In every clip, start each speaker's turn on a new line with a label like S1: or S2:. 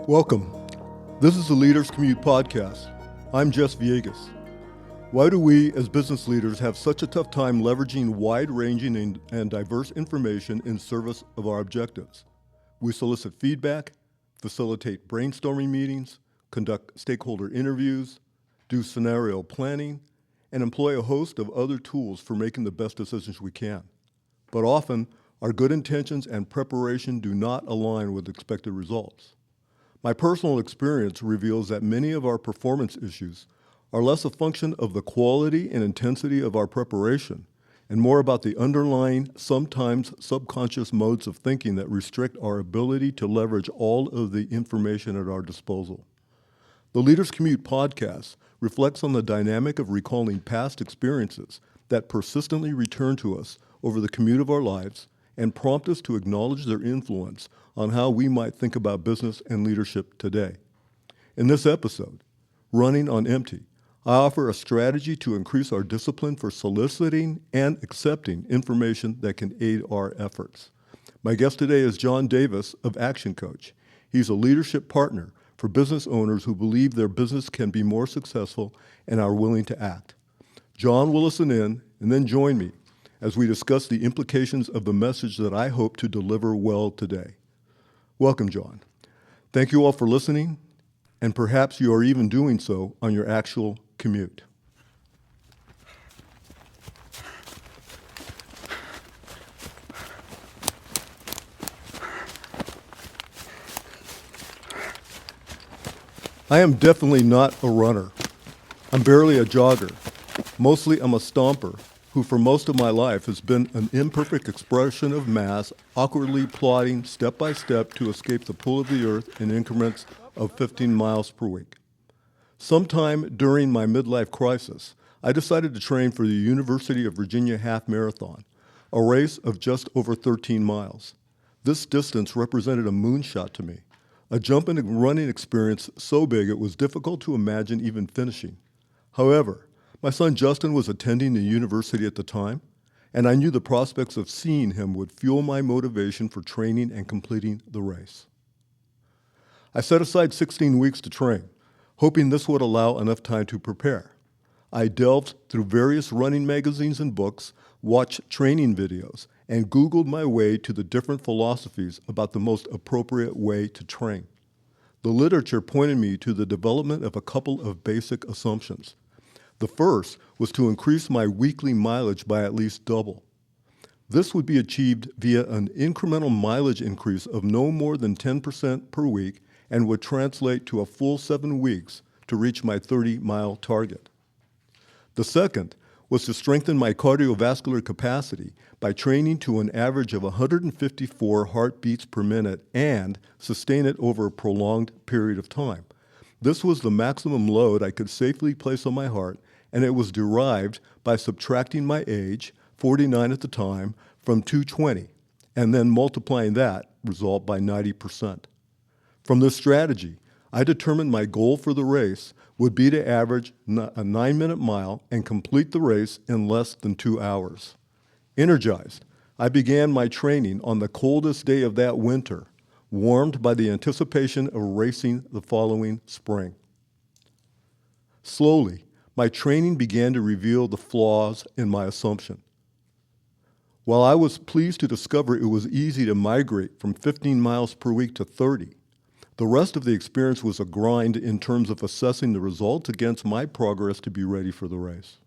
S1: Welcome. This is the Leaders Commute Podcast. I'm Jess Villegas. Why do we, as business leaders, have such a tough time leveraging wide-ranging and diverse information in service of our objectives? We solicit feedback, facilitate brainstorming meetings, conduct stakeholder interviews, do scenario planning, and employ a host of other tools for making the best decisions we can. But often, our good intentions and preparation do not align with expected results. My personal experience reveals that many of our performance issues are less a function of the quality and intensity of our preparation and more about the underlying, sometimes subconscious modes of thinking that restrict our ability to leverage all of the information at our disposal. The Leaders Commute podcast reflects on the dynamic of recalling past experiences that persistently return to us over the commute of our lives and prompt us to acknowledge their influence on how we might think about business and leadership today. In this episode, Running on Empty, I offer a strategy to increase our discipline for soliciting and accepting information that can aid our efforts. My guest today is John Davis of Action Coach. He's a leadership partner for business owners who believe their business can be more successful and are willing to act. John will listen in and then join me as we discuss the implications of the message that I hope to deliver well today. Welcome, John. Thank you all for listening, and perhaps you are even doing so on your actual commute. I am definitely not a runner. I'm barely a jogger. Mostly I'm a stomper, who for most of my life has been an imperfect expression of mass, awkwardly plodding step by step to escape the pull of the earth in increments of 15 miles per week. Sometime during my midlife crisis, I decided to train for the University of Virginia Half Marathon, a race of just over 13 miles. This distance represented a moonshot to me, a jump in a running experience so big it was difficult to imagine even finishing. However, my son Justin was attending the university at the time, and I knew the prospects of seeing him would fuel my motivation for training and completing the race. I set aside 16 weeks to train, hoping this would allow enough time to prepare. I delved through various running magazines and books, watched training videos, and Googled my way to the different philosophies about the most appropriate way to train. The literature pointed me to the development of a couple of basic assumptions. The first was to increase my weekly mileage by at least double. This would be achieved via an incremental mileage increase of no more than 10% per week and would translate to a full 7 weeks to reach my 30-mile target. The second was to strengthen my cardiovascular capacity by training to an average of 154 heartbeats per minute and sustain it over a prolonged period of time. This was the maximum load I could safely place on my heart, and it was derived by subtracting my age, 49 at the time, from 220, and then multiplying that result by 90%. From this strategy, I determined my goal for the race would be to average a 9-minute mile and complete the race in less than 2 hours. Energized, I began my training on the coldest day of that winter, warmed by the anticipation of racing the following spring. Slowly, my training began to reveal the flaws in my assumption. While I was pleased to discover it was easy to migrate from 15 miles per week to 30, the rest of the experience was a grind in terms of assessing the results against my progress to be ready for the race.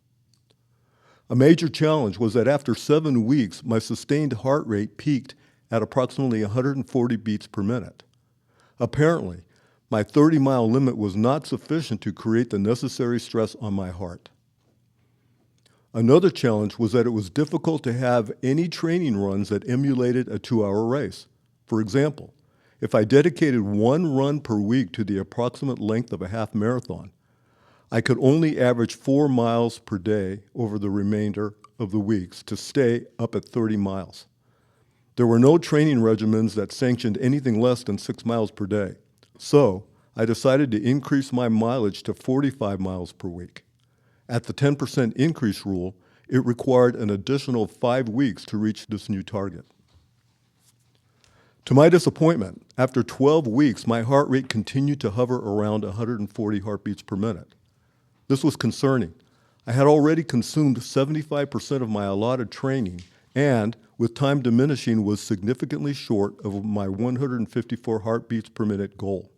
S1: A major challenge was that after 7 weeks, my sustained heart rate peaked at approximately 140 beats per minute. Apparently, my 30-mile limit was not sufficient to create the necessary stress on my heart. Another challenge was that it was difficult to have any training runs that emulated a 2-hour race. For example, if I dedicated 1 run per week to the approximate length of a half marathon, I could only average 4 miles per day over the remainder of the weeks to stay up at 30 miles. There were no training regimens that sanctioned anything less than 6 miles per day. So I decided to increase my mileage to 45 miles per week. At the 10% increase rule, it required an additional 5 weeks to reach this new target. To my disappointment, after 12 weeks, my heart rate continued to hover around 140 heartbeats per minute. This was concerning. I had already consumed 75% of my allotted training and, with time diminishing, was significantly short of my 154 heartbeats per minute goal.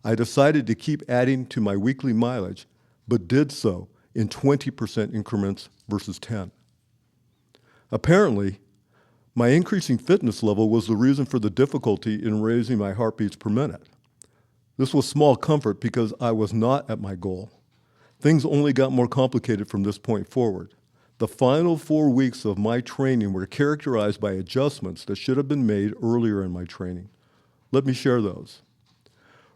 S1: I decided to keep adding to my weekly mileage, but did so in 20% increments versus 10. Apparently, my increasing fitness level was the reason for the difficulty in raising my heartbeats per minute. This was small comfort because I was not at my goal. Things only got more complicated from this point forward. The final 4 weeks of my training were characterized by adjustments that should have been made earlier in my training. Let me share those.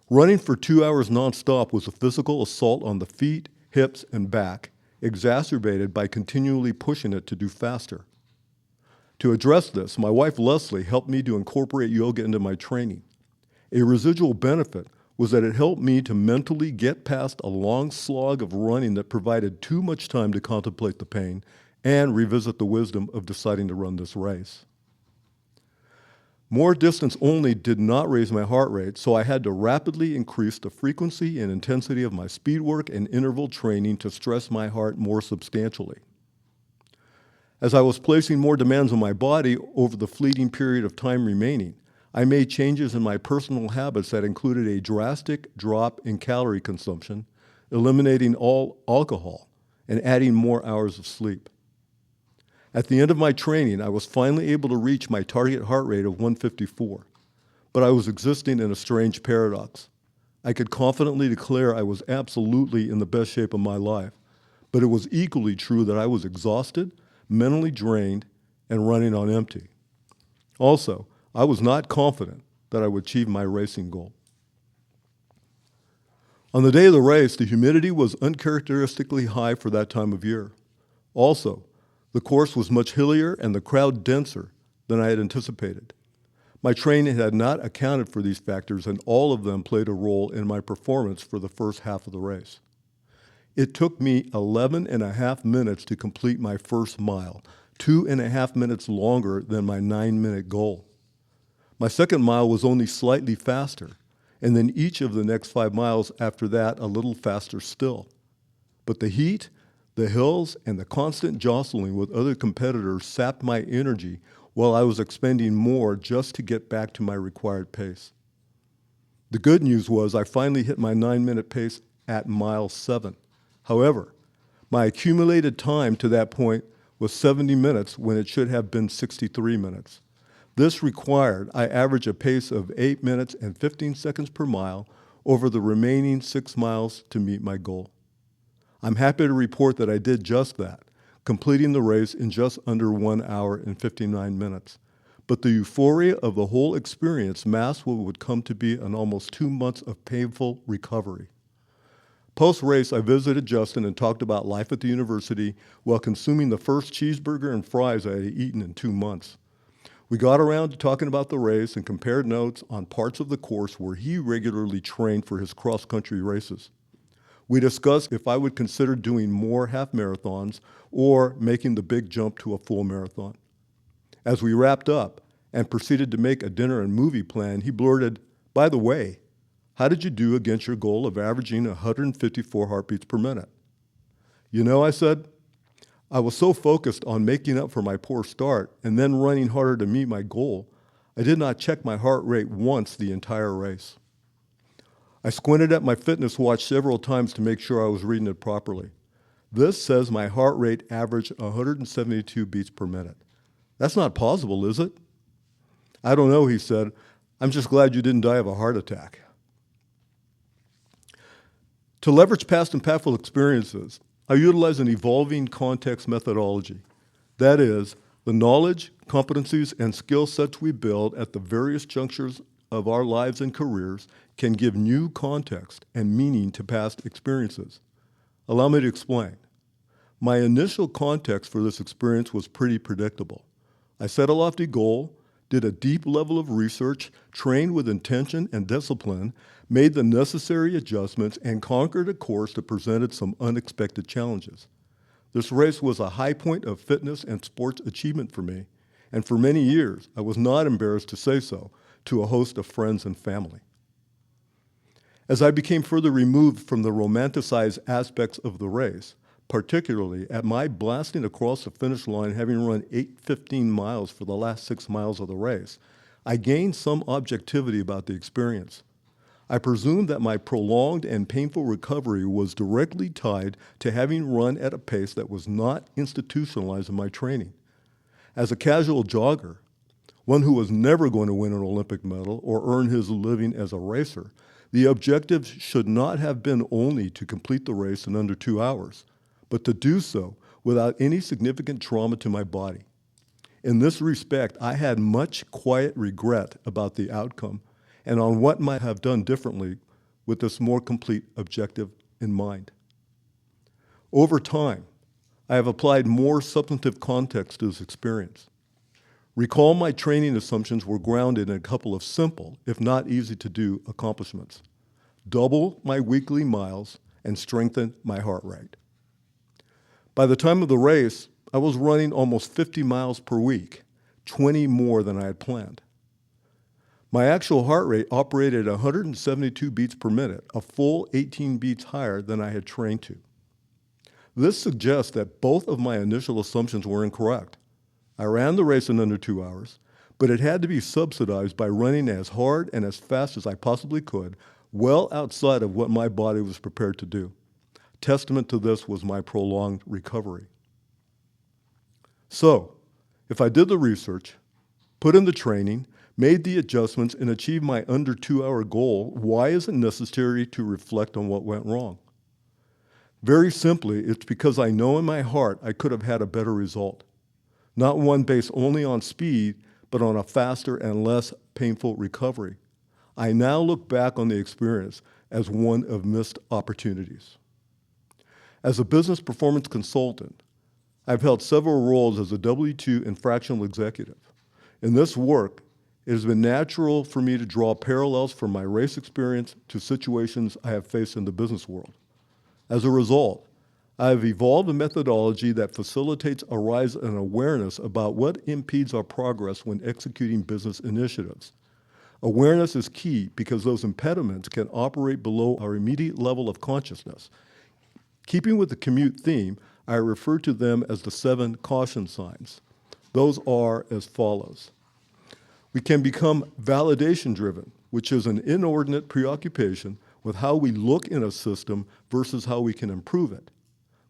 S1: Running for 2 hours nonstop was a physical assault on the feet, hips, and back, exacerbated by continually pushing it to do faster. To address this, my wife Leslie helped me to incorporate yoga into my training. A residual benefit was that it helped me to mentally get past a long slog of running that provided too much time to contemplate the pain and revisit the wisdom of deciding to run this race. More distance only did not raise my heart rate, so I had to rapidly increase the frequency and intensity of my speed work and interval training to stress my heart more substantially. As I was placing more demands on my body over the fleeting period of time remaining, I made changes in my personal habits that included a drastic drop in calorie consumption, eliminating all alcohol, and adding more hours of sleep. At the end of my training, I was finally able to reach my target heart rate of 154, but I was existing in a strange paradox. I could confidently declare I was absolutely in the best shape of my life, but it was equally true that I was exhausted, mentally drained, and running on empty. Also, I was not confident that I would achieve my racing goal. On the day of the race, the humidity was uncharacteristically high for that time of year. Also, the course was much hillier and the crowd denser than I had anticipated. My training had not accounted for these factors, and all of them played a role in my performance for the first half of the race. It took me 11 and a half minutes to complete my first mile, 2.5 minutes longer than my 9-minute goal. My second mile was only slightly faster, and then each of the next 5 miles after that a little faster still. But the heat, the hills, and the constant jostling with other competitors sapped my energy while I was expending more just to get back to my required pace. The good news was I finally hit my 9-minute pace at mile 7. However, my accumulated time to that point was 70 minutes when it should have been 63 minutes. This required I average a pace of 8 minutes and 15 seconds per mile over the remaining 6 miles to meet my goal. I'm happy to report that I did just that, completing the race in just under 1 hour and 59 minutes. But the euphoria of the whole experience masked what would come to be an almost 2 months of painful recovery. Post-race, I visited Justin and talked about life at the university while consuming the first cheeseburger and fries I had eaten in 2 months. We got around to talking about the race and compared notes on parts of the course where he regularly trained for his cross-country races. We discussed if I would consider doing more half marathons or making the big jump to a full marathon. As we wrapped up and proceeded to make a dinner and movie plan, he blurted, "By the way, how did you do against your goal of averaging 154 heartbeats per minute?" "You know," I said, "I was so focused on making up for my poor start and then running harder to meet my goal, I did not check my heart rate once the entire race." I squinted at my fitness watch several times to make sure I was reading it properly. This says my heart rate averaged 172 beats per minute. That's not possible, is it? "I don't know," he said. "I'm just glad you didn't die of a heart attack." To leverage past impactful experiences, I utilize an evolving context methodology. That is, the knowledge, competencies, and skill sets we build at the various junctures of our lives and careers can give new context and meaning to past experiences. Allow me to explain. My initial context for this experience was pretty predictable. I set a lofty goal, did a deep level of research, trained with intention and discipline, made the necessary adjustments, and conquered a course that presented some unexpected challenges. This race was a high point of fitness and sports achievement for me, and for many years, I was not embarrassed to say so, to a host of friends and family. As I became further removed from the romanticized aspects of the race, particularly at my blasting across the finish line having run 8:15 miles for the last 6 miles of the race, I gained some objectivity about the experience. I presumed that my prolonged and painful recovery was directly tied to having run at a pace that was not institutionalized in my training. As a casual jogger, one who was never going to win an Olympic medal or earn his living as a racer, the objective should not have been only to complete the race in under 2 hours, but to do so without any significant trauma to my body. In this respect, I had much quiet regret about the outcome and on what might have done differently with this more complete objective in mind. Over time, I have applied more substantive context to this experience. Recall my training assumptions were grounded in a couple of simple, if not easy to do, accomplishments. Double my weekly miles and strengthen my heart rate. By the time of the race, I was running almost 50 miles per week, 20 more than I had planned. My actual heart rate operated at 172 beats per minute, a full 18 beats higher than I had trained to. This suggests that both of my initial assumptions were incorrect. I ran the race in under 2 hours, but it had to be subsidized by running as hard and as fast as I possibly could, well outside of what my body was prepared to do. Testament to this was my prolonged recovery. So, if I did the research, put in the training, made the adjustments, and achieved my under 2 hour goal, why is it necessary to reflect on what went wrong? Very simply, it's because I know in my heart I could have had a better result. Not one based only on speed, but on a faster and less painful recovery. I now look back on the experience as one of missed opportunities. As a business performance consultant, I've held several roles as a W-2 and fractional executive. In this work, it has been natural for me to draw parallels from my race experience to situations I have faced in the business world. As a result, I have evolved a methodology that facilitates a rise in awareness about what impedes our progress when executing business initiatives. Awareness is key because those impediments can operate below our immediate level of consciousness. Keeping with the commute theme, I refer to them as the 7 caution signs. Those are as follows. We can become validation-driven, which is an inordinate preoccupation with how we look in a system versus how we can improve it.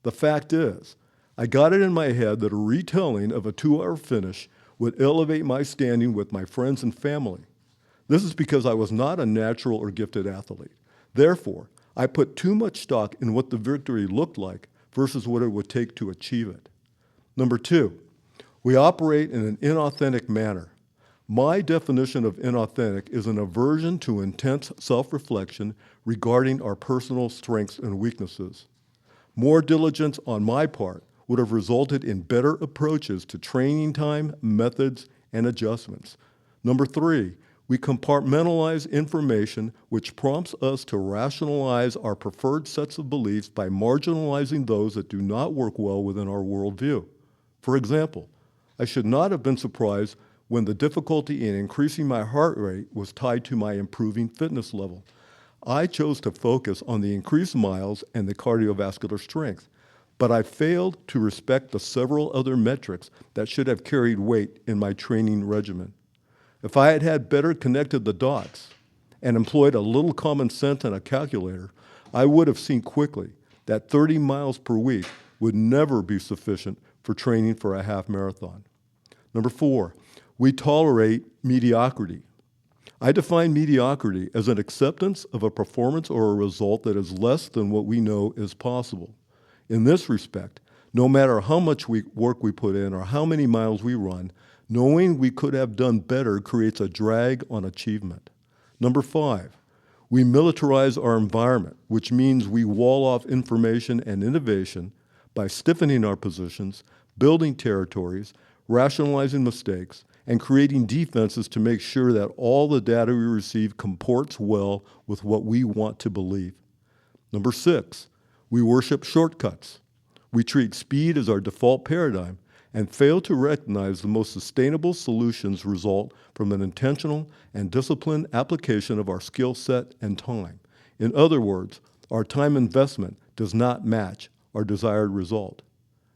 S1: The fact is, I got it in my head that a retelling of a 2-hour finish would elevate my standing with my friends and family. This is because I was not a natural or gifted athlete. Therefore, I put too much stock in what the victory looked like versus what it would take to achieve it. Number 2, we operate in an inauthentic manner. My definition of inauthentic is an aversion to intense self-reflection regarding our personal strengths and weaknesses. More diligence on my part would have resulted in better approaches to training time, methods, and adjustments. Number 3, we compartmentalize information, which prompts us to rationalize our preferred sets of beliefs by marginalizing those that do not work well within our worldview. For example, I should not have been surprised when the difficulty in increasing my heart rate was tied to my improving fitness level. I chose to focus on the increased miles and the cardiovascular strength, but I failed to respect the several other metrics that should have carried weight in my training regimen. If I had had better connected the dots and employed a little common sense and a calculator, I would have seen quickly that 30 miles per week would never be sufficient for training for a half marathon. Number 4, we tolerate mediocrity. I define mediocrity as an acceptance of a performance or a result that is less than what we know is possible. In this respect, no matter how much work we put in or how many miles we run, knowing we could have done better creates a drag on achievement. Number 5, we militarize our environment, which means we wall off information and innovation by stiffening our positions, building territories, rationalizing mistakes, and creating defenses to make sure that all the data we receive comports well with what we want to believe. Number 6, we worship shortcuts. We treat speed as our default paradigm and fail to recognize the most sustainable solutions result from an intentional and disciplined application of our skill set and time. In other words, our time investment does not match our desired result.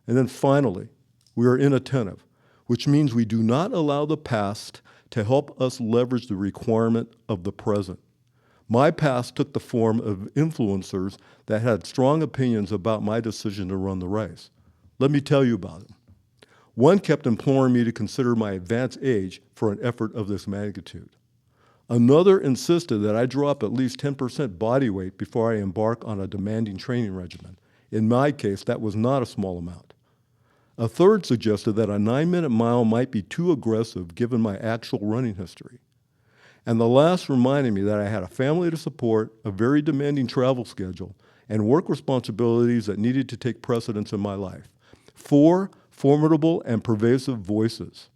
S1: And then finally, we are inattentive, which means we do not allow the past to help us leverage the requirement of the present. My past took the form of influencers that had strong opinions about my decision to run the race. Let me tell you about them. One kept imploring me to consider my advanced age for an effort of this magnitude. Another insisted that I drop at least 10% body weight before I embark on a demanding training regimen. In my case, that was not a small amount. A third suggested that a 9-minute mile might be too aggressive given my actual running history. And the last reminded me that I had a family to support, a very demanding travel schedule, and work responsibilities that needed to take precedence in my life. 4 formidable and pervasive voices.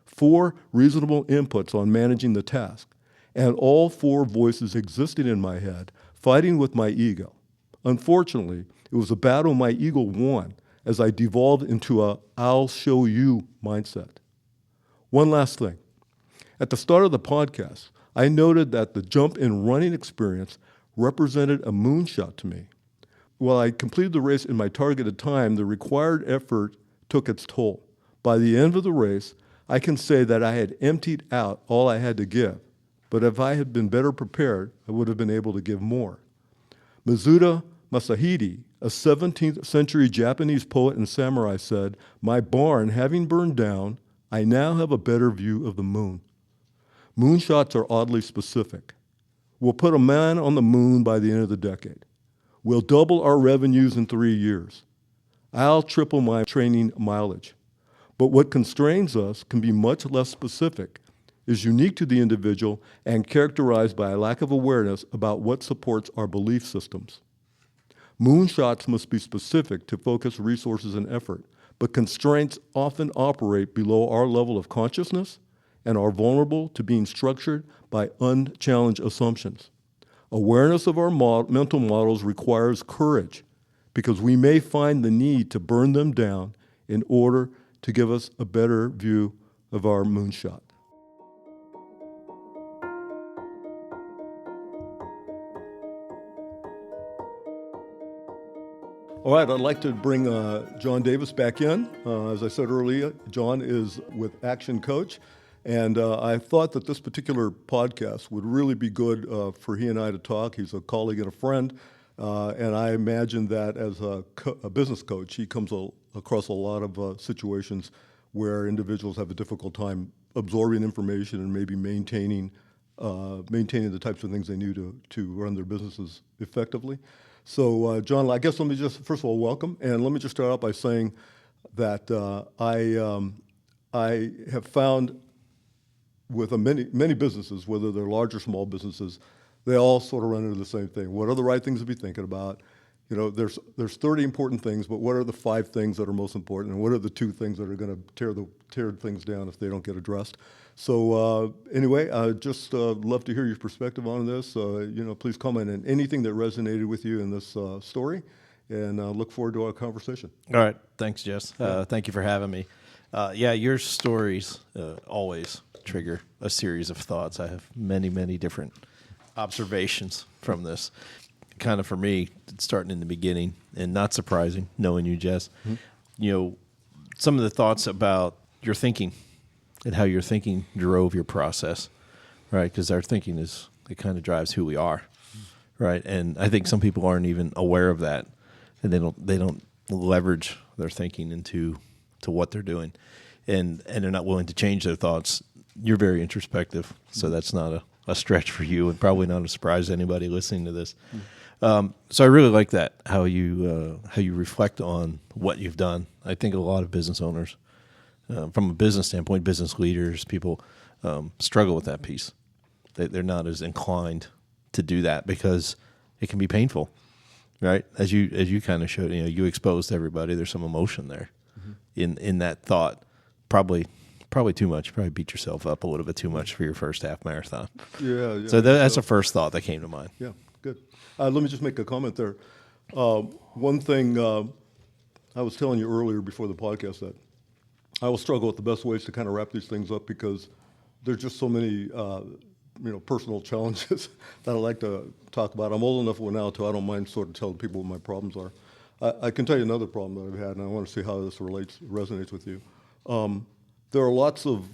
S1: 4 reasonable inputs on managing the task. And all 4 voices existed in my head, fighting with my ego. Unfortunately, it was a battle my ego won as I devolved into a "I'll show you" mindset. One last thing. At the start of the podcast, I noted that the jump in running experience represented a moonshot to me. While I completed the race in my targeted time, the required effort took its toll. By the end of the race, I can say that I had emptied out all I had to give. But if I had been better prepared, I would have been able to give more. Mizuta Masahide, a 17th century Japanese poet and samurai, said, "My barn having burned down, I now have a better view of the moon." Moonshots are oddly specific. We'll put a man on the moon by the end of the decade. We'll double our revenues in 3 years. I'll triple my training mileage. But what constrains us can be much less specific, is unique to the individual, and characterized by a lack of awareness about what supports our belief systems. Moonshots must be specific to focus resources and effort, but constraints often operate below our level of consciousness and are vulnerable to being structured by unchallenged assumptions. Awareness of our mental models requires courage, because we may find the need to burn them down in order to give us a better view of our moonshot. All right, I'd like to bring John Davis back in. As I said earlier, John is with Action Coach, and I thought that this particular podcast would really be good for he and I to talk. He's a colleague and a friend, and I imagine that as a business coach, he comes across a lot of situations where individuals have a difficult time absorbing information and maybe maintaining the types of things they need to run their businesses effectively. So, John, I guess let me just, first of all, welcome. And let me just start out by saying that I have found with many businesses, whether they're large or small businesses, they all sort of run into the same thing. What are the right things to be thinking about? You know, there's 30 important things, but what are the 5 things that are most important? And what are the 2 things that are going to tear things down if they don't get addressed? So anyway, I'd just love to hear your perspective on this. Please comment on anything that resonated with you in this story, and look forward to our conversation.
S2: All right. Thanks, Jess. Thank you for having me. Your stories always trigger a series of thoughts. I have many, many different observations from this. Kind of for me, starting in the beginning, and not surprising, knowing you, Jess, some of the thoughts about your thinking and how your thinking drove your process, right? Because our thinking it kind of drives who we are, right? And I think some people aren't even aware of that, and they don't leverage their thinking into what they're doing, and they're not willing to change their thoughts. You're very introspective, so that's not a stretch for you, and probably not a surprise to anybody listening to this. So I really like that, how you reflect on what you've done. I think a lot of business owners, from a business standpoint, business leaders, people struggle with that piece. They're not as inclined to do that because it can be painful, right? As you kind of showed, you exposed everybody. There's some emotion there in that thought. Probably too much. You probably beat yourself up a little bit too much for your first half marathon.
S1: Yeah.
S2: So that's the first thought that came to mind.
S1: Yeah, good. Let me just make a comment there. One thing I was telling you earlier before the podcast that I will struggle with the best ways to kind of wrap these things up because there's just so many, personal challenges that I like to talk about. I'm old enough now too. I don't mind sort of telling people what my problems are. I can tell you another problem that I've had, and I want to see how this resonates with you. There are lots of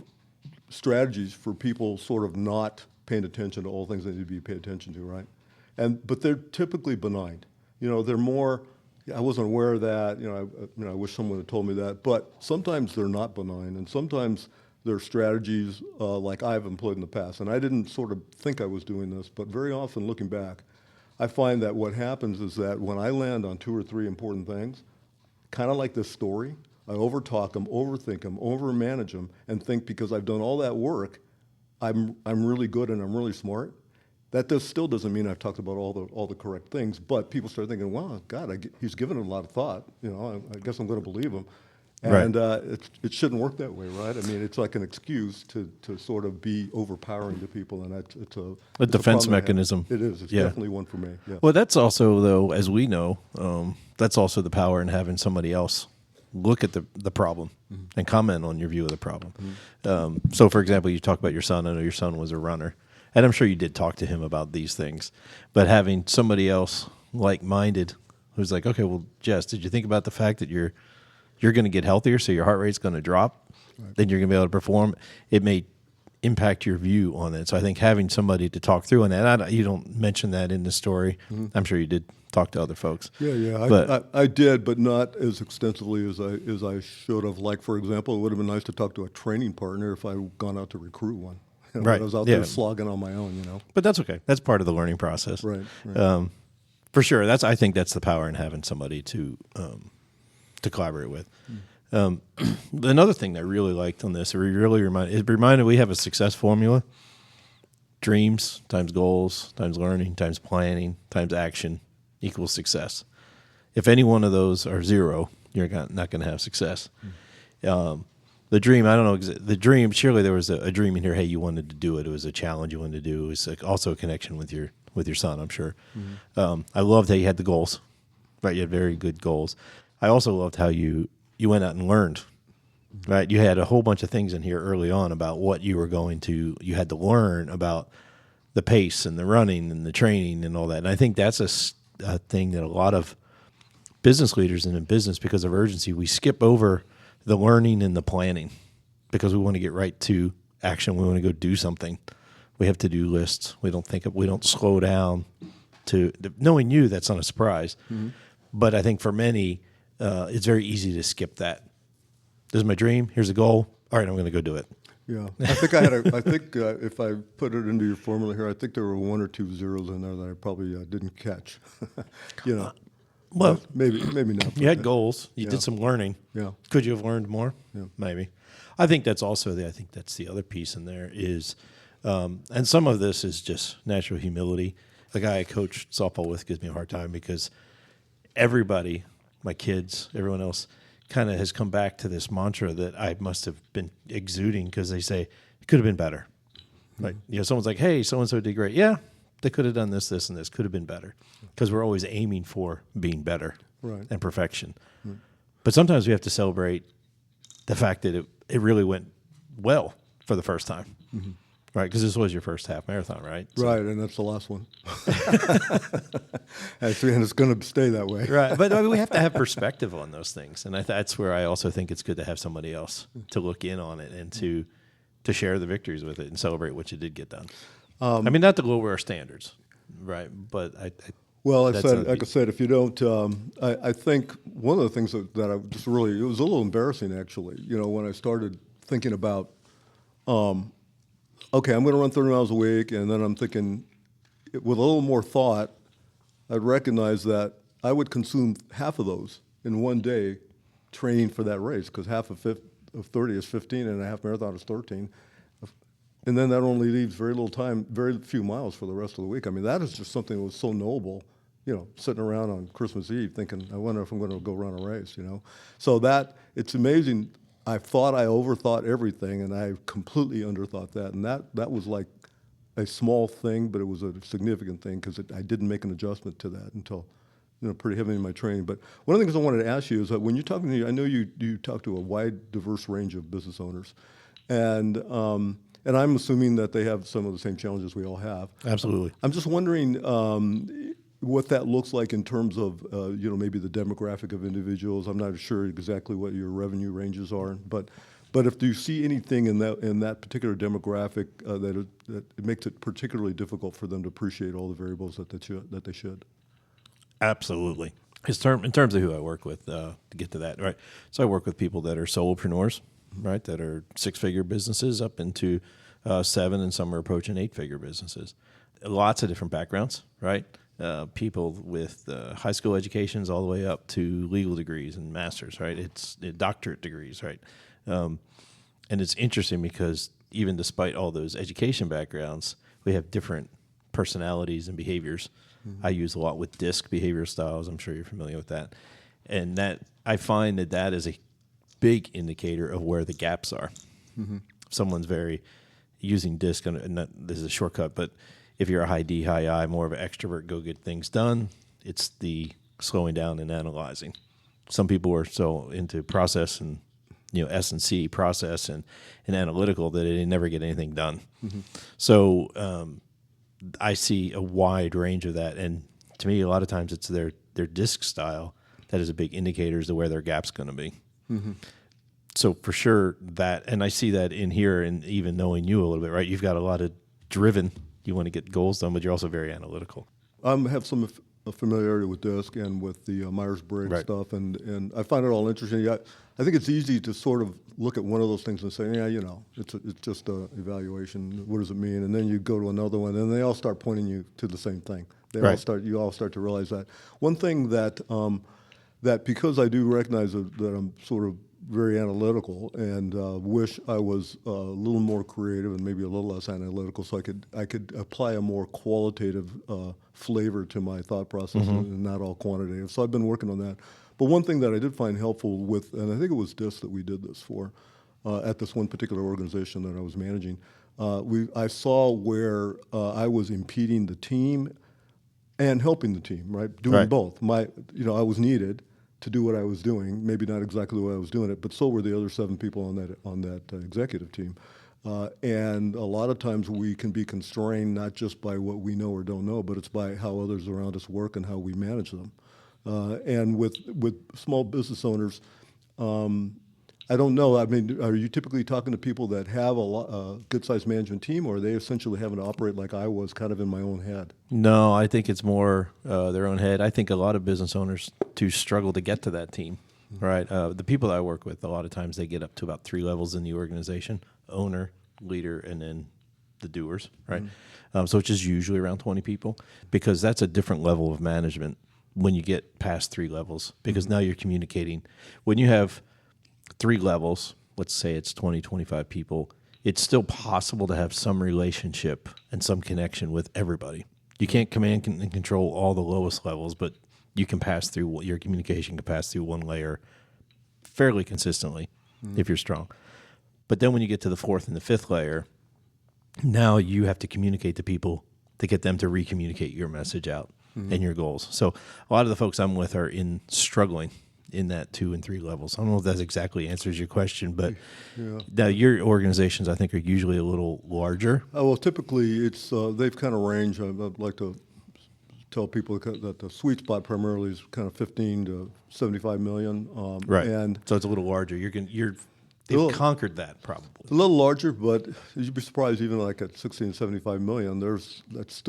S1: strategies for people sort of not paying attention to all things they need to be paid attention to, right? But they're typically benign. They're more. I wasn't aware of that. I wish someone had told me that. But sometimes they're not benign, and sometimes they're strategies like I've employed in the past. And I didn't sort of think I was doing this, but very often looking back, I find that what happens is that when I land on 2 or 3 important things, kind of like this story, I overtalk them, overthink them, overmanage them, and think because I've done all that work, I'm really good and I'm really smart. That still doesn't mean I've talked about all the correct things, but people start thinking, wow, God, he's given it a lot of thought. I guess I'm going to believe him. And it shouldn't work that way, right? I mean, it's like an excuse to sort of be overpowering to people, and it's
S2: a defense mechanism.
S1: It is. It's definitely one for me. Yeah.
S2: Well, that's also, though, as we know, that's also the power in having somebody else look at the problem and comment on your view of the problem. So, for example, you talk about your son. I know your son was a runner, and I'm sure you did talk to him about these things. But having somebody else like-minded who's like, okay, well, Jess, did you think about the fact that you're going to get healthier, so your heart rate's going to drop, then you're going to be able to perform? It may impact your view on it. So I think having somebody to talk through on that, you don't mention that in the story. I'm sure you did talk to other folks.
S1: Yeah. I did, but not as extensively as I should have. Like, for example, it would have been nice to talk to a training partner if I'd gone out to recruit one.
S2: Right.
S1: I was out there slogging on my own,
S2: But that's okay. That's part of the learning process.
S1: Right.
S2: For sure. I think that's the power in having somebody to collaborate with. Another thing that I really liked on this, it reminded we have a success formula: dreams times goals times learning times planning times action equals success. If any one of those are 0, you're not going to have success. The dream, I don't know. The dream, surely there was a dream in here. Hey, you wanted to do it. It was a challenge you wanted to do. It was also a connection with your son, I'm sure. I loved how you had the goals. Right, you had very good goals. I also loved how you went out and learned. Right, you had a whole bunch of things in here early on about what you had to learn about the pace and the running and the training and all that. And I think that's a thing that a lot of business leaders in business, because of urgency, we skip over the learning and the planning because we want to get right to action. We want to go do something. We have to-do lists. We don't slow down to knowing you. That's not a surprise. But I think for many, it's very easy to skip that. This is my dream. Here's a goal. All right, I'm going to go do it.
S1: Yeah, I think if I put it into your formula here, I think there were 1 or 2 zeros in there that I probably didn't catch.
S2: Well,
S1: maybe not.
S2: You had goals. You did some learning.
S1: Yeah.
S2: Could you have learned more?
S1: Yeah.
S2: Maybe. I think that's the other piece in there is, and some of this is just natural humility. The guy I coached softball with gives me a hard time because everybody, my kids, everyone else, kind of has come back to this mantra that I must have been exuding because they say it could have been better. Like, someone's like, hey, so-and-so did great. Yeah, they could have done this, this, and this. Could have been better. Because we're always aiming for being better and perfection. But sometimes we have to celebrate the fact that it really went well for the first time. Right, because this was your first half marathon, right?
S1: So. Right, and that's the last one. Actually, and it's going to stay that way.
S2: Right, but I mean, we have to have perspective on those things, and that's where I also think it's good to have somebody else to look in on it and to share the victories with it and celebrate what you did get done. I mean, not to lower our standards, right? But
S1: like I said, if you don't, I think one of the things that I just really, it was a little embarrassing actually. When I started thinking about. Okay, I'm going to run 30 miles a week, and then I'm thinking, with a little more thought, I'd recognize that I would consume half of those in one day training for that race, because half of 30 is 15, and a half marathon is 13. And then that only leaves very little time, very few miles for the rest of the week. I mean, that is just something that was so noble, sitting around on Christmas Eve thinking, I wonder if I'm going to go run a race, So it's amazing. I thought I overthought everything, and I completely underthought that. And that was like a small thing, but it was a significant thing because I didn't make an adjustment to that until pretty heavy in my training. But one of the things I wanted to ask you is that when you're talking to, I know you talk to a wide, diverse range of business owners, and I'm assuming that they have some of the same challenges we all have.
S2: Absolutely.
S1: I'm just wondering what that looks like in terms of maybe the demographic of individuals. I'm not sure exactly what your revenue ranges are, but if you see anything in that particular demographic that it makes it particularly difficult for them to appreciate all the variables that they should.
S2: Absolutely. In terms of who I work with, to get to that, right? So I work with people that are solopreneurs, right? That are 6-figure businesses up into 7, and some are approaching 8-figure businesses. Lots of different backgrounds, right? People with high school educations all the way up to legal degrees and masters, right? It's doctorate degrees, right? And it's interesting because even despite all those education backgrounds, we have different personalities and behaviors. Mm-hmm. I use a lot with DISC behavioral styles. I'm sure you're familiar with that. And that I find that is a big indicator of where the gaps are. Mm-hmm. If someone's very using DISC, and this is a shortcut, but if you're a high D, high I, more of an extrovert, go get things done, it's the slowing down and analyzing. Some people are so into process and S&C, process and analytical, that they never get anything done. Mm-hmm. So I see a wide range of that, and to me, a lot of times it's their DISC style that is a big indicator as to where their gap's going to be. Mm-hmm. So for sure that, and I see that in here, and even knowing you a little bit, right? You've got a lot of driven. You want to get goals done, but you're also very analytical.
S1: I have some familiarity with DISC and with the Myers-Briggs
S2: right.
S1: stuff, and I find it all interesting. I think it's easy to sort of look at one of those things and say, it's just an evaluation. What does it mean? And then you go to another one, and they all start pointing you to the same thing. You all start to realize that. One thing that because I do recognize that I'm sort of very analytical and wish I was a little more creative and maybe a little less analytical, so I could apply a more qualitative flavor to my thought process, mm-hmm. and not all quantitative. So I've been working on that. But one thing that I did find helpful with, and I think it was DISC that we did this for, at this one particular organization that I was managing, I saw where I was impeding the team and helping the team, right? Doing both. I was needed to do what I was doing, maybe not exactly the way I was doing it, but so were the other 7 people on that executive team. And a lot of times we can be constrained not just by what we know or don't know, but it's by how others around us work and how we manage them. And with small business owners, I don't know. I mean, are you typically talking to people that have a good-sized management team, or are they essentially having to operate like I was, kind of in my own head?
S2: No, I think it's more their own head. I think a lot of business owners do struggle to get to that team, mm-hmm. right? The people that I work with, a lot of times they get up to about 3 levels in the organization: owner, leader, and then the doers, right? Mm-hmm. So it's just usually around 20 people, because that's a different level of management when you get past 3 levels, because mm-hmm. now you're communicating. When you have 3 levels, let's say it's 20, 25 people, it's still possible to have some relationship and some connection with everybody. You can't command and control all the lowest levels, but you can pass through, your communication can pass through one layer fairly consistently, mm-hmm. if you're strong. But then when you get to the 4th and the 5th layer, now you have to communicate to people to get them to re-communicate your message out, mm-hmm. and your goals. So a lot of the folks I'm with are struggling in that 2 and 3 levels. I don't know if that exactly answers your question, but now your organizations, I think, are usually a little larger.
S1: Well, typically it's they've kind of ranged. I'd like to tell people that the sweet spot primarily is kind of 15 to 75 million.
S2: Right.
S1: And
S2: so it's a little larger. They've conquered that probably.
S1: A little larger, but you'd be surprised even like at 60 and 75 million. It's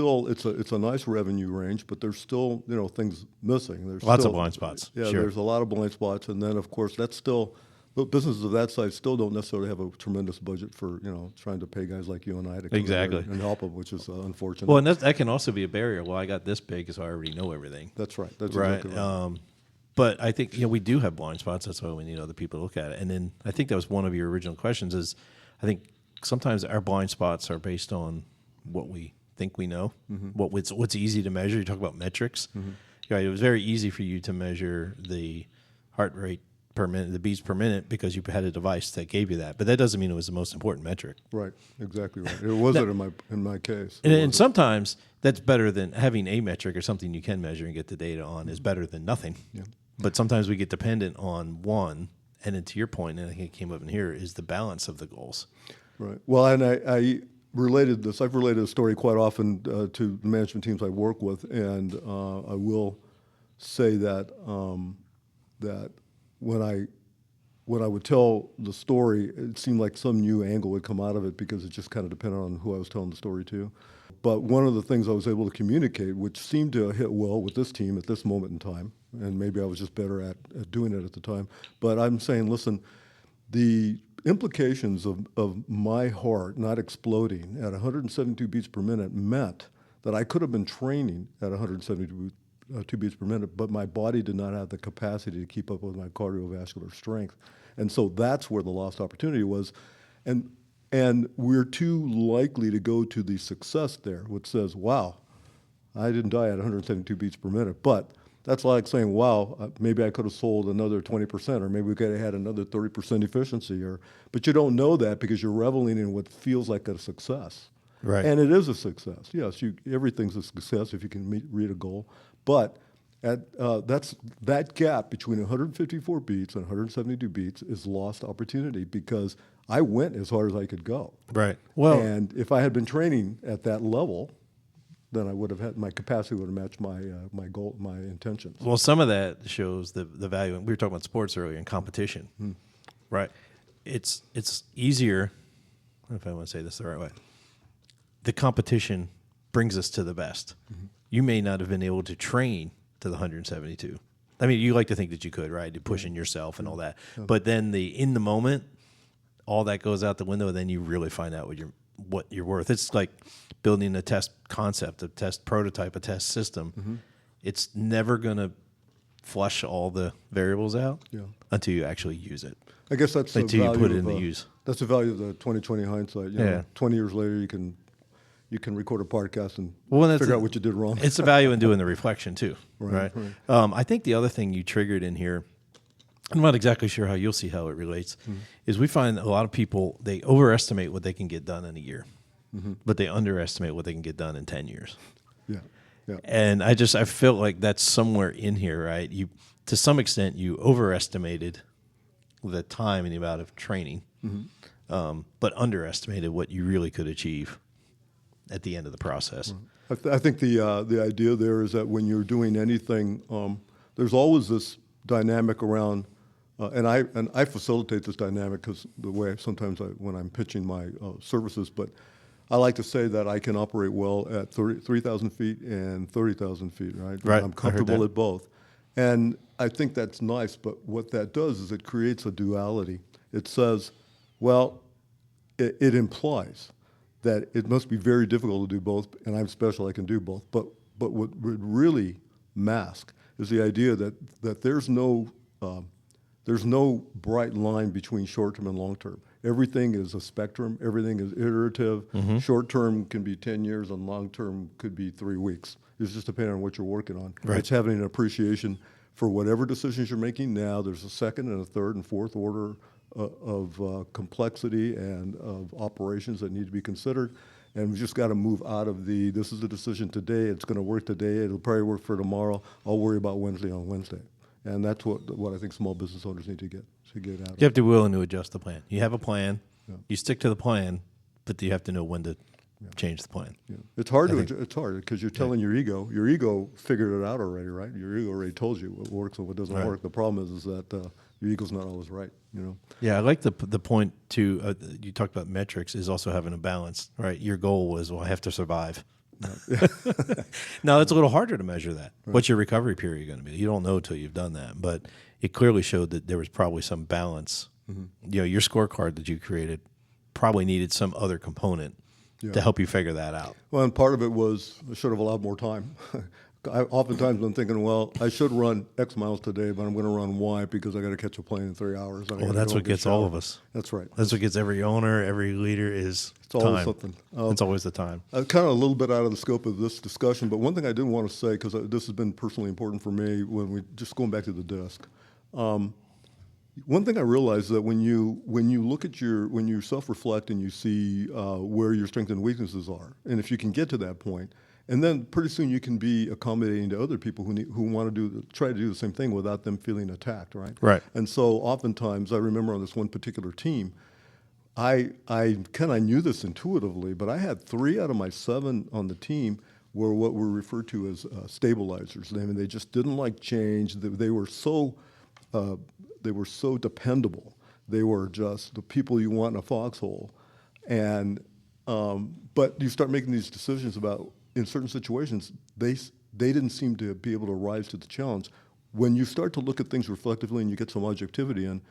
S1: a nice revenue range, but there's still things missing. There's
S2: lots of blind spots.
S1: Yeah,
S2: sure.
S1: There's a lot of blind spots, and then of course businesses of that size still don't necessarily have a tremendous budget for trying to pay guys like you and I to come
S2: exactly
S1: and help them, which is unfortunate.
S2: Well, and that can also be a barrier. Well, I got this big, so I already know everything.
S1: That's right. That's
S2: right.
S1: Exactly right.
S2: But I think we do have blind spots. That's why we need other people to look at it. And then I think that was one of your original questions. Is I think sometimes our blind spots are based on what we think we know, mm-hmm. what's easy to measure. You talk about metrics. Mm-hmm. Right, it was very easy for you to measure the heart rate per minute, the beats per minute, because you had a device that gave you that. But that doesn't mean it was the most important metric.
S1: Right, exactly right. It wasn't in my case.
S2: And sometimes that's better than having a metric or something you can measure and get the data on is better than nothing.
S1: Yeah.
S2: But sometimes we get dependent on one. And then to your point, and I think it came up in here, is the balance of the goals.
S1: Right. Well, and I related this. I've related this story quite often to the management teams I work with, and I will say that that when I would tell the story, it seemed like some new angle would come out of it because it just kind of depended on who I was telling the story to. But one of the things I was able to communicate, which seemed to hit well with this team at this moment in time, and maybe I was just better at doing it at the time, but I'm saying, listen, the implications of my heart not exploding at 172 beats per minute meant that I could have been training at 172 beats per minute, but my body did not have the capacity to keep up with my cardiovascular strength. And so that's where the lost opportunity was. And we're too likely to go to the success there, which says, wow, I didn't die at 172 beats per minute. But that's like saying, wow, maybe I could have sold another 20%, or maybe we could have had another 30% efficiency. But you don't know that because you're reveling in what feels like a success.
S2: Right.
S1: And it is a success. Yes, everything's a success if you can reach a goal. But that's that gap between 154 beats and 172 beats is lost opportunity because I went as hard as I could go.
S2: Right. Well,
S1: and if I had been training at that level, then I would have had my capacity would have matched my goal, my intentions.
S2: Well, some of that shows the value. And we were talking about sports earlier and competition, right? It's easier. I don't know if I want to say this the right way. The competition brings us to the best. Mm-hmm. You may not have been able to train to the 172. I mean, you like to think that you could, right? You're pushing yourself and all that. But then in the moment, all that goes out the window, and then you really find out what you're worth. It's like building a test concept, a test prototype, a test system. Mm-hmm. It's never going to flush all the variables out until you actually use it.
S1: I guess that's
S2: until you put it into use.
S1: That's the value of the 20/20 hindsight. You know, 20 years later, you can record a podcast and figure out what you did wrong.
S2: It's the value in doing the reflection too, right?
S1: Right.
S2: I think the other thing you triggered in here, I'm not exactly sure how you'll see how it relates, is we find a lot of people, they overestimate what they can get done in a year, but they underestimate what they can get done in 10 years.
S1: Yeah.
S2: And I feel like that's somewhere in here, right? To some extent, you overestimated the time and the amount of training, but underestimated what you really could achieve at the end of the process.
S1: I think the idea there is that when you're doing anything, there's always this dynamic around, and I facilitate this dynamic because the way sometimes when I'm pitching my services, but I like to say that I can operate well at 3,000 feet and 30,000 feet, right?
S2: Right.
S1: I'm comfortable at both. And I think that's nice, but what that does is it creates a duality. It says, well, it implies that it must be very difficult to do both, and I'm special, I can do both. But what would really mask is the idea that there's no bright line between short-term and long-term. Everything is a spectrum. Everything is iterative. Short-term can be 10 years, and long-term could be 3 weeks. It's just depending on what you're working on.
S2: Right.
S1: It's having an appreciation for whatever decisions you're making now. There's a second and a third and fourth order of complexity and of operations that need to be considered. And we've just got to move out of this is a decision today, it's going to work today, it'll probably work for tomorrow, I'll worry about Wednesday on Wednesday. And that's what I think small business owners need to get out of.
S2: You have to be willing to adjust the plan. You have a plan, you stick to the plan, but you have to know when to change the plan.
S1: Yeah. It's hard because you're telling your ego figured it out already, right? Your ego already told you what works and what doesn't work. The problem is that your ego's not always right, you know?
S2: Yeah, I like the point too, you talked about metrics is also having a balance, right? Your goal was, I have to survive. Now, it's a little harder to measure that. Right. What's your recovery period going to be? You don't know until you've done that, but it clearly showed that there was probably some balance. You know, your scorecard that you created probably needed some other component to help you figure that out.
S1: Well, and part of it was I should have allowed more time. Oftentimes I'm thinking, well, I should run X miles today, but I'm going to run Y because I got to catch a plane in 3 hours.
S2: Well, that's what gets all of us.
S1: That's right.
S2: That's what gets every owner, every leader is
S1: it's
S2: time.
S1: Always something.
S2: It's always the time.
S1: Kind of a little bit out of the scope of this discussion, but one thing I did want to say, because this has been personally important for me when we just going back to the desk. One thing I realized that when you look at when you self-reflect and you see where your strengths and weaknesses are, and if you can get to that point, and then pretty soon you can be accommodating to other people who want to try to do the same thing without them feeling attacked, right?
S2: Right.
S1: And so oftentimes I remember on this one particular team, I kind of knew this intuitively, but I had 3 out of my 7 on the team were what were referred to as stabilizers. I mean, they just didn't like change. Uh, they were so dependable. They were just the people you want in a foxhole. And but you start making these decisions about in certain situations, they didn't seem to be able to rise to the challenge. When you start to look at things reflectively and you get some objectivity in,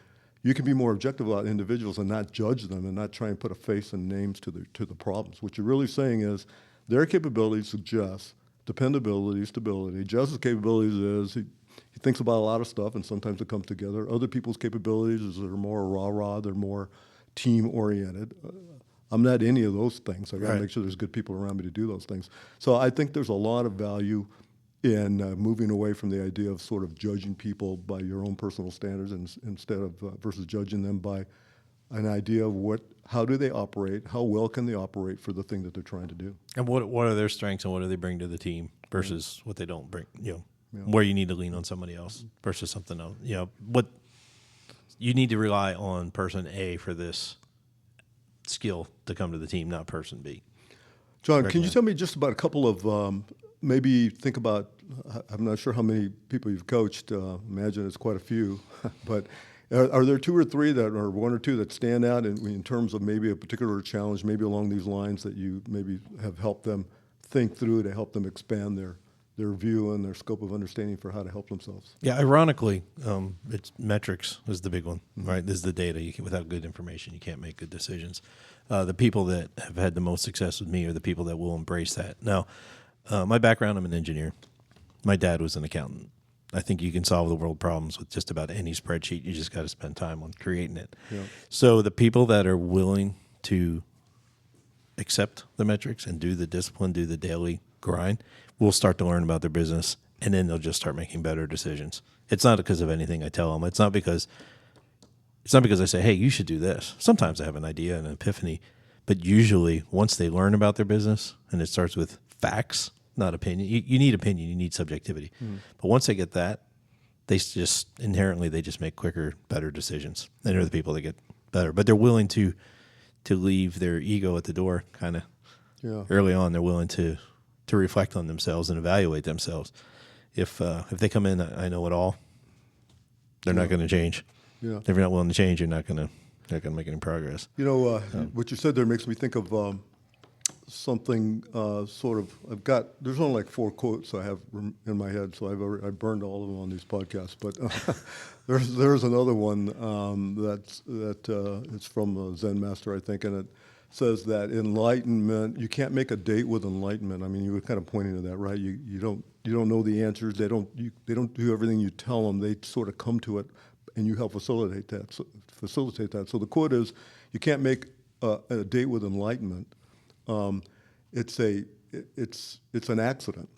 S1: you can be more objective about individuals and not judge them and not try and put a face and names to the problems. What you're really saying is their capabilities suggest dependability, stability. Jess's capabilities is he thinks about a lot of stuff and sometimes it comes together. Other people's capabilities is they're more rah-rah, they're more team-oriented. I'm not any of those things. I got to
S2: Right.
S1: make sure there's good people around me to do those things. So I think there's a lot of value in moving away from the idea of sort of judging people by your own personal standards instead of versus judging them by an idea of how do they operate, how well can they operate for the thing that they're trying to do.
S2: And what are their strengths and what do they bring to the team versus what they don't bring? Where you need to lean on somebody else versus something else. What you need to rely on person A for this skill to come to the team, not person B.
S1: John, can you tell me just about a couple of maybe think about, I'm not sure how many people you've coached, imagine it's quite a few, but are there 2 or 3 or 1 or 2 that stand out in terms of maybe a particular challenge, maybe along these lines that you maybe have helped them think through to help them expand their view and their scope of understanding for how to help themselves?
S2: Yeah, ironically, it's metrics is the big one, right? This is the data. Without good information, you can't make good decisions. The people that have had the most success with me are the people that will embrace that. Now, my background, I'm an engineer. My dad was an accountant. I think you can solve the world problems with just about any spreadsheet. You just got to spend time on creating it.
S1: Yeah.
S2: So the people that are willing to accept the metrics and do the discipline, do the daily grind, will start to learn about their business, and then they'll just start making better decisions. It's not because of anything I tell them. It's not because I say, hey, you should do this. Sometimes I have an idea, an epiphany, but usually once they learn about their business, and it starts with facts, not opinion. You need opinion, you need subjectivity. But once they get that, they just inherently make quicker, better decisions. And they're the people that get better. But they're willing to leave their ego at the door kind of early on. They're willing to reflect on themselves and evaluate themselves. If they come in, I know it all, they're not going to change.
S1: Yeah.
S2: If you're not willing to change, you're not going to make any progress.
S1: What you said there makes me think of something there's only like 4 quotes I have in my head, so I've burned all of them on these podcasts. But there's another one it's from a Zen master, I think, and it says that enlightenment, you can't make a date with enlightenment. I mean, you were kind of pointing to that, right? You don't know the answers. They don't do everything you tell them. They sort of come to it, and you help facilitate that. So the quote is, you can't make a date with enlightenment. It's an accident,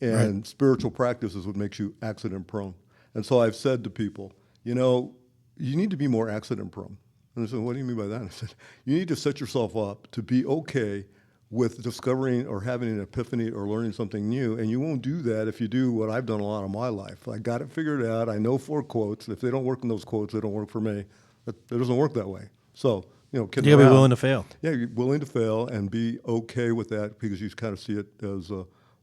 S1: and
S2: Right.
S1: spiritual practice is what makes you accident prone. And so I've said to people, you need to be more accident prone. And I said, what do you mean by that? I said, you need to set yourself up to be okay with discovering or having an epiphany or learning something new, and you won't do that if you do what I've done a lot of my life. I got it figured out. I know 4 quotes. If they don't work in those quotes, they don't work for me. It doesn't work that way. So,
S2: You got to be willing to fail.
S1: Yeah, you're willing to fail and be okay with that because you kind of see it as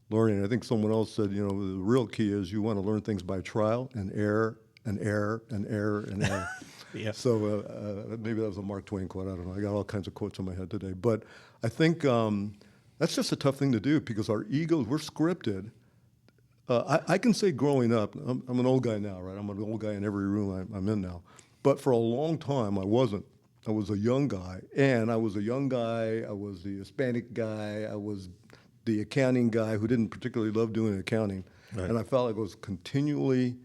S1: learning. I think someone else said, the real key is you want to learn things by trial and error and error and error and error.
S2: Yeah.
S1: So maybe that was a Mark Twain quote. I don't know. I got all kinds of quotes in my head today. But I think that's just a tough thing to do because our egos, we're scripted. I can say growing up, I'm an old guy now, right? I'm an old guy in every room I'm in now. But for a long time, I wasn't. I was a young guy, and I was the Hispanic guy, I was the accounting guy who didn't particularly love doing accounting.
S2: Right.
S1: And I felt like I was continually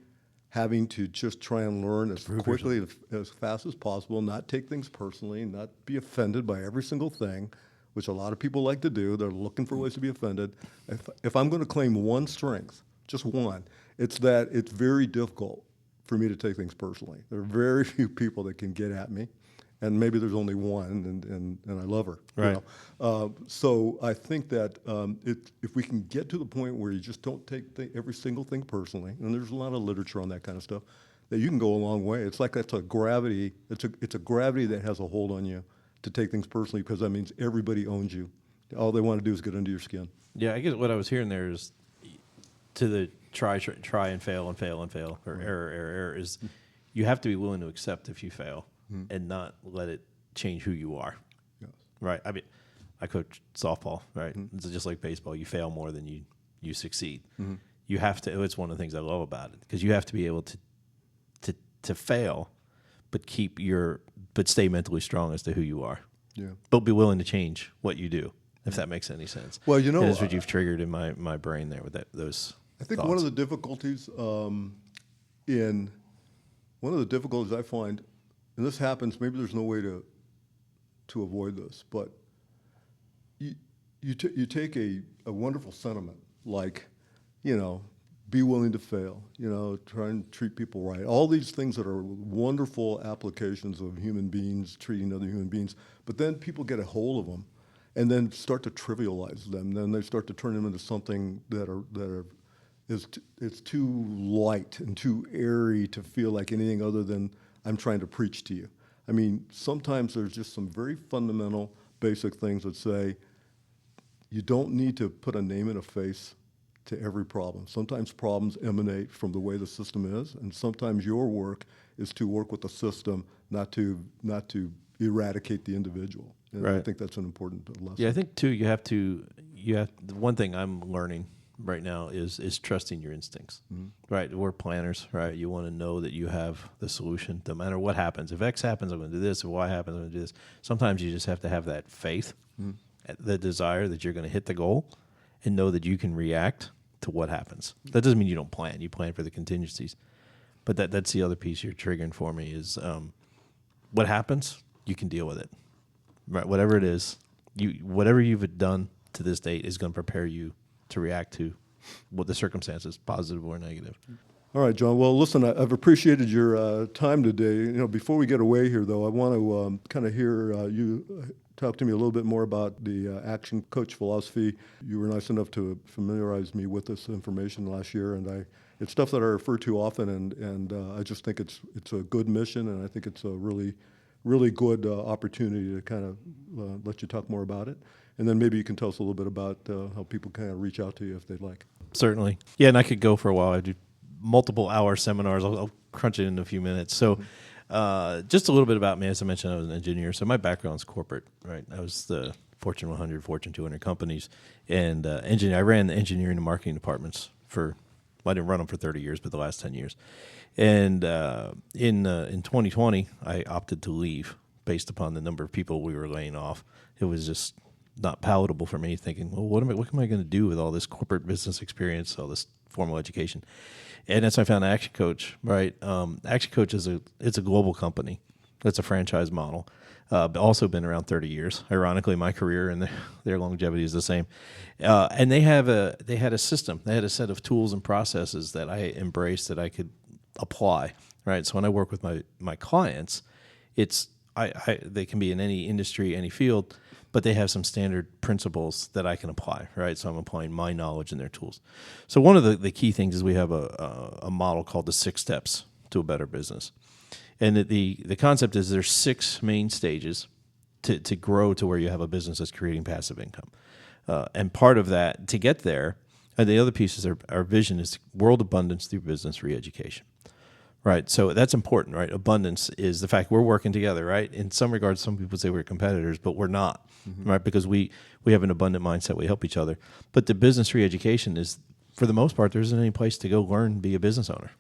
S1: having to just try and learn as quickly, as fast as possible, not take things personally, not be offended by every single thing, which a lot of people like to do. They're looking for ways to be offended. If I'm going to claim one strength, just one, it's that it's very difficult for me to take things personally. There are very few people that can get at me, and maybe there's only one, and I love her.
S2: Right.
S1: So I think that if we can get to the point where you just don't take every single thing personally, and there's a lot of literature on that kind of stuff, that you can go a long way. It's like that's a gravity. It's a gravity that has a hold on you to take things personally, because that means everybody owns you. All they want to do is get under your skin.
S2: Yeah, I guess what I was hearing there is to the try and fail, or error is you have to be willing to accept if you fail and not let it change who you are.
S1: Yes.
S2: Right. I mean, I coach softball, right? It's just like baseball. You fail more than you succeed. You have to. It's one of the things I love about it, because you have to be able to fail, but stay mentally strong as to who you are.
S1: Yeah.
S2: But be willing to change what you do, if that makes any sense.
S1: Well,
S2: that's what you've triggered in my brain there with those.
S1: I think
S2: thoughts.
S1: one of the difficulties I find, and this happens, maybe there's no way to avoid this, but you take a wonderful sentiment like, be willing to fail, try and treat people right. All these things that are wonderful applications of human beings treating other human beings, but then people get a hold of them and then start to trivialize them. Then they start to turn them into something it's too light and too airy to feel like anything other than I'm trying to preach to you. I mean, sometimes there's just some very fundamental, basic things that say you don't need to put a name and a face to every problem. Sometimes problems emanate from the way the system is, and sometimes your work is to work with the system, not to eradicate the individual. And
S2: Right.
S1: I think that's an important lesson.
S2: Yeah, I think too. You have the one thing I'm learning right now is trusting your instincts. Right, we're planners. Right, you want to know that you have the solution, no matter what happens. If X happens, I'm going to do this. If Y happens, I'm going to do this. Sometimes you just have to have that faith, the desire that you're going to hit the goal, and know that you can react to what happens. That doesn't mean you don't plan. You plan for the contingencies, but that's the other piece you're triggering for me is what happens, you can deal with it. Right, whatever it is, whatever you've done to this date is going to prepare you to react to what the circumstances, positive or negative.
S1: All right, John. Well, listen, I've appreciated your time today. Before we get away here, though, I want to kind of hear you talk to me a little bit more about the Action Coach philosophy. You were nice enough to familiarize me with this information last year, and it's stuff that I refer to often, and I just think it's a good mission, and I think it's a really good opportunity to kind of let you talk more about it. And then maybe you can tell us a little bit about how people kind of reach out to you if they'd like.
S2: Certainly. Yeah, and I could go for a while. I do multiple hour seminars. I'll crunch it in a few minutes. So just a little bit about me. As I mentioned, I was an engineer. So my background is corporate, right? I was the Fortune 100, Fortune 200 companies. And I ran the engineering and marketing departments I didn't run them for 30 years, but the last 10 years. And in 2020, I opted to leave based upon the number of people we were laying off. It was just not palatable for me, thinking, well, what am I going to do with all this corporate business experience, all this formal education? And that's when I found Action Coach, right? Action Coach it's a global company. It's a franchise model. But also been around 30 years. Ironically, my career and their longevity is the same. And they had a system. They had a set of tools and processes that I embraced that I could apply, right? So when I work with my clients, they can be in any industry, any field, but they have some standard principles that I can apply, right? So I'm applying my knowledge and their tools. So one of the key things is we have a model called the 6 steps to a better business. And the concept is there's 6 main stages to grow to where you have a business that's creating passive income. And part of that, to get there, and the other piece is our vision is world abundance through business re-education. Right, so that's important, right? Abundance is the fact we're working together, right? In some regards, some people say we're competitors, but we're not, right? Because we have an abundant mindset, we help each other. But the business re-education is, for the most part, there isn't any place to go learn and be a business owner.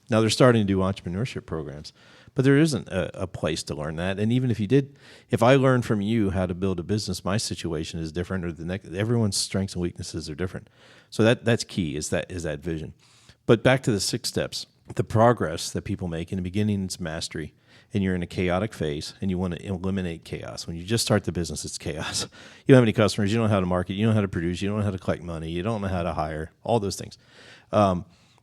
S2: Now they're starting to do entrepreneurship programs, but there isn't a place to learn that. And even if I learn from you how to build a business, my situation is different, or everyone's strengths and weaknesses are different. So that's key, is that vision. But back to the 6 steps. The progress that people make in the beginning, it's mastery, and you're in a chaotic phase, and you want to eliminate chaos. When you just start the business, it's chaos. You don't have any customers. You don't know how to market. You don't know how to produce. You don't know how to collect money. You don't know how to hire. All those things.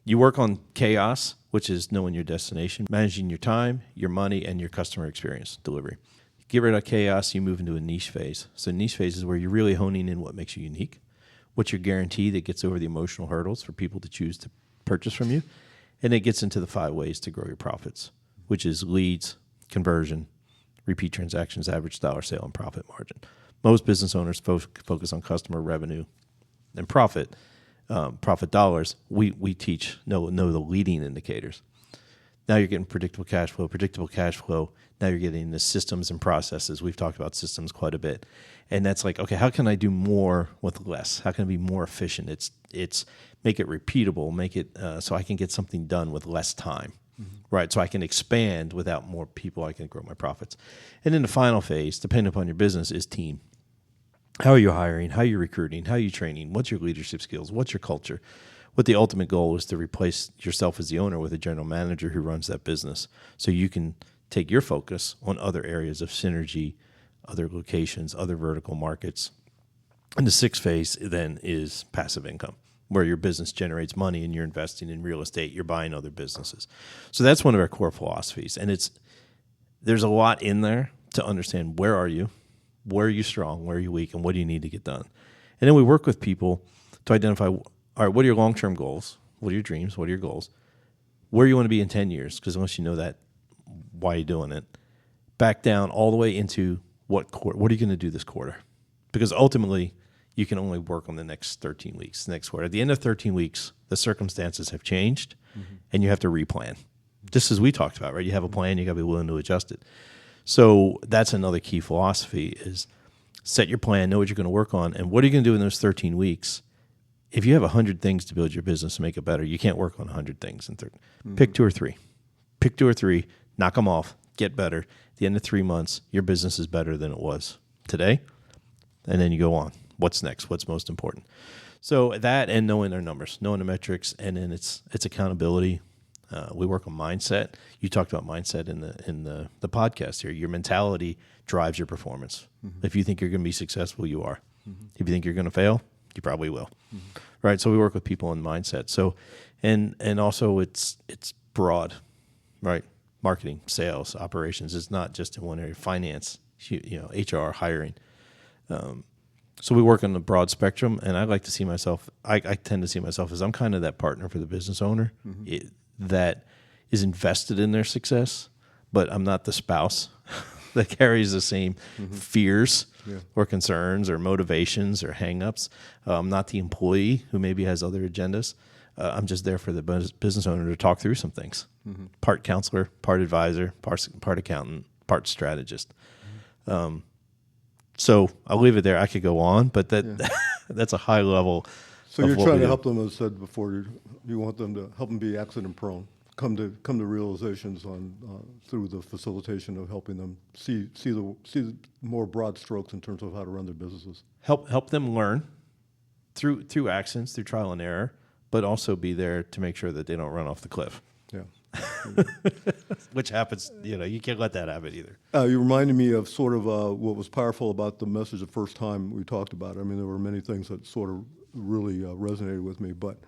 S2: You work on chaos, which is knowing your destination, managing your time, your money, and your customer experience delivery. Get rid of chaos, you move into a niche phase. So niche phase is where you're really honing in what makes you unique, what's your guarantee that gets over the emotional hurdles for people to choose to purchase from you, and it gets into the 5 ways to grow your profits, which is leads, conversion, repeat transactions, average dollar sale, and profit margin. Most business owners focus on customer revenue and profit dollars. We teach know the leading indicators. Now you're getting predictable cash flow. Now you're getting the systems and processes. We've talked about systems quite a bit. And that's like, okay, how can I do more with less? How can I be more efficient? It's make it repeatable, make it so I can get something done with less time, right? So I can expand without more people, I can grow my profits. And then the final phase, depending upon your business, is team. How are you hiring? How are you recruiting? How are you training? What's your leadership skills? What's your culture? What the ultimate goal is to replace yourself as the owner with a general manager who runs that business, so you can take your focus on other areas of synergy, other locations, other vertical markets. And the 6th phase then is passive income, where your business generates money and you're investing in real estate, you're buying other businesses. So that's one of our core philosophies. And there's a lot in there to understand where are you strong, where are you weak, and what do you need to get done. And then we work with people to identify, all right, what are your long-term goals? What are your dreams? What are your goals? Where you want to be in 10 years, because unless you know that, why are you doing it? Back down all the way into what are you going to do this quarter? Because ultimately, you can only work on the next 13 weeks, the next quarter. At the end of 13 weeks, the circumstances have changed, and you have to replan. Just as we talked about, right? You have a plan, you got to be willing to adjust it. So that's another key philosophy is set your plan, know what you're going to work on, and what are you going to do in those 13 weeks? If you have 100 things to build your business and make it better, you can't work on 100 things. Pick 2 or 3. Pick 2 or 3, knock them off, get better. At the end of 3 months, your business is better than it was today. And then you go on. What's next? What's most important? So that, and knowing their numbers, knowing the metrics, and then it's accountability. We work on mindset. You talked about mindset in the podcast here. Your mentality drives your performance. If you think you're going to be successful, you are. If you think you're going to fail, you probably will. Right? So we work with people in mindset. So, and also it's broad, right? Marketing, sales, operations. It's not just in one area. Finance, HR, hiring. So we work on the broad spectrum, and I like to see myself, I tend to see myself as I'm kind of that partner for the business owner that is invested in their success, but I'm not the spouse that carries the same fears or concerns or motivations or hangups. I'm not the employee who maybe has other agendas. I'm just there for the business owner to talk through some things. Part counselor, part advisor, part accountant, part strategist. So I'll leave it there. I could go on, but that's a high level.
S1: So you're trying to help them, as I said before, you want them to help them be accident prone, come to realizations on through the facilitation of helping them see the more broad strokes in terms of how to run their businesses.
S2: Help them learn through actions, through trial and error, but also be there to make sure that they don't run off the cliff.
S1: Yeah.
S2: Which happens, you can't let that happen either.
S1: You reminded me of sort of what was powerful about the message the first time we talked about it. I mean, there were many things that sort of really resonated with me, but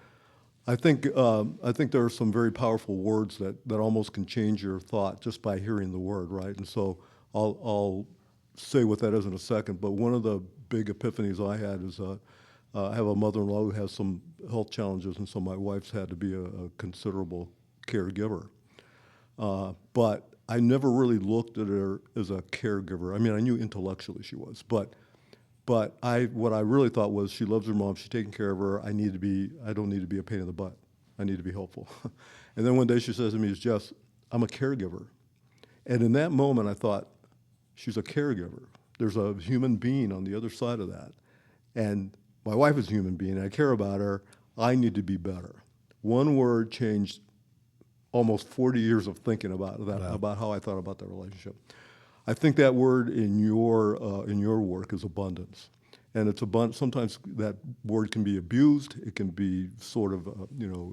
S1: I think there are some very powerful words that almost can change your thought just by hearing the word, right? And so I'll say what that is in a second, but one of the big epiphanies I had is I have a mother-in-law who has some health challenges, and so my wife's had to be a considerable caregiver. But I never really looked at her as a caregiver. I mean, I knew intellectually she was, but what I really thought was she loves her mom, she's taking care of her, I don't need to be a pain in the butt. I need to be helpful. And then one day she says to me, Jess, I'm a caregiver. And in that moment I thought, she's a caregiver. There's a human being on the other side of that. And my wife is a human being, I care about her, I need to be better. One word changed almost 40 years of thinking about that, about how I thought about that relationship. I think that word in your work is abundance. And it's a bunch. Sometimes that word can be abused. It can be sort of,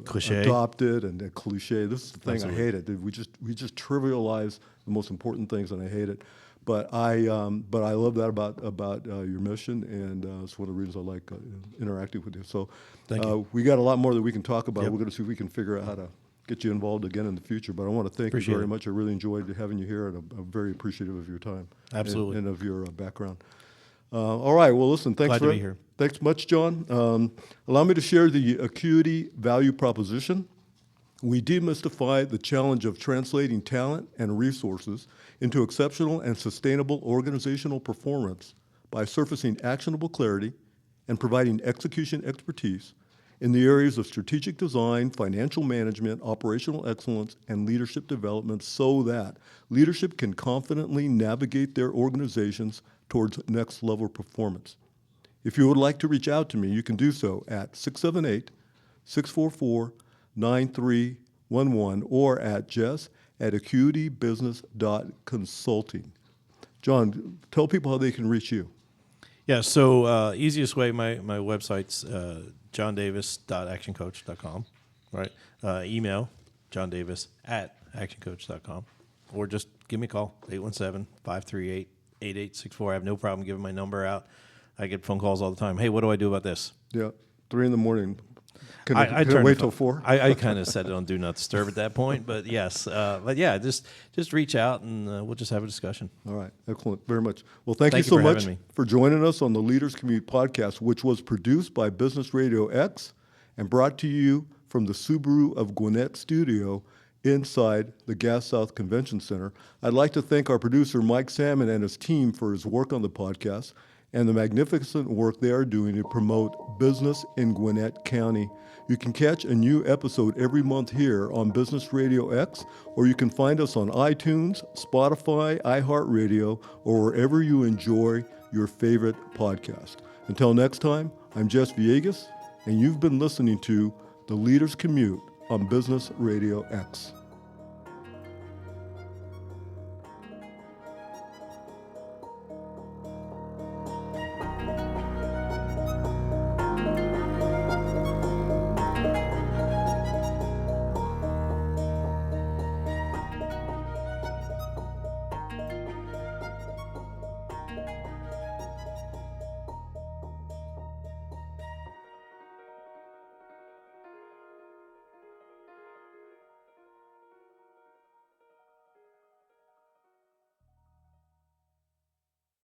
S2: Cliche.
S1: adopted and a cliche. This is the thing.
S2: Absolutely.
S1: I hate it. We just trivialize the most important things, and I hate it. But I love that about your mission, and it's one of the reasons I like interacting with you. So,
S2: Thank you.
S1: we got a lot more that we can talk about.
S2: Yep.
S1: We're going to see if we can figure out how to get you involved again in the future. But I want to thank
S2: Appreciate
S1: you very
S2: it.
S1: much. I really enjoyed having you here, and I'm very appreciative of your time.
S2: Absolutely.
S1: And of your background. All right. Well, listen. Thanks
S2: Glad to be here.
S1: Thanks much, John. Allow me to share the Acuity value proposition. We demystify the challenge of translating talent and resources into exceptional and sustainable organizational performance by surfacing actionable clarity and providing execution expertise in the areas of strategic design, financial management, operational excellence, and leadership development so that leadership can confidently navigate their organizations towards next level performance. If you would like to reach out to me, you can do so at 678-644-9311 or at jess@acuitybusiness.consulting. John, tell people how they can reach you.
S2: Yeah, so easiest way, my website's johndavis.actioncoach.com, right? Email johndavis@actioncoach.com, or just give me a call, 817-538-8864. I have no problem giving my number out. I get phone calls all the time. Hey, what do I do about this?
S1: Yeah, 3 a.m. Can
S2: I
S1: it
S2: turn
S1: wait
S2: the
S1: till
S2: phone-
S1: 4?
S2: I kind of set it on do not disturb at that point, but yes. But yeah, just reach out and we'll just have a discussion.
S1: All right, excellent, very much. Well, thank you
S2: Thank you
S1: so
S2: for
S1: much
S2: having me.
S1: for joining us on the Leaders Commute podcast, which was produced by Business Radio X and brought to you from the Subaru of Gwinnett studio inside the Gas South Convention Center. I'd like to thank our producer, Mike Salmon, and his team for his work on the podcast and the magnificent work they are doing to promote business in Gwinnett County. You can catch a new episode every month here on Business Radio X, or you can find us on iTunes, Spotify, iHeartRadio, or wherever you enjoy your favorite podcast. Until next time, I'm Jess Villegas, and you've been listening to The Leaders Commute on Business Radio X.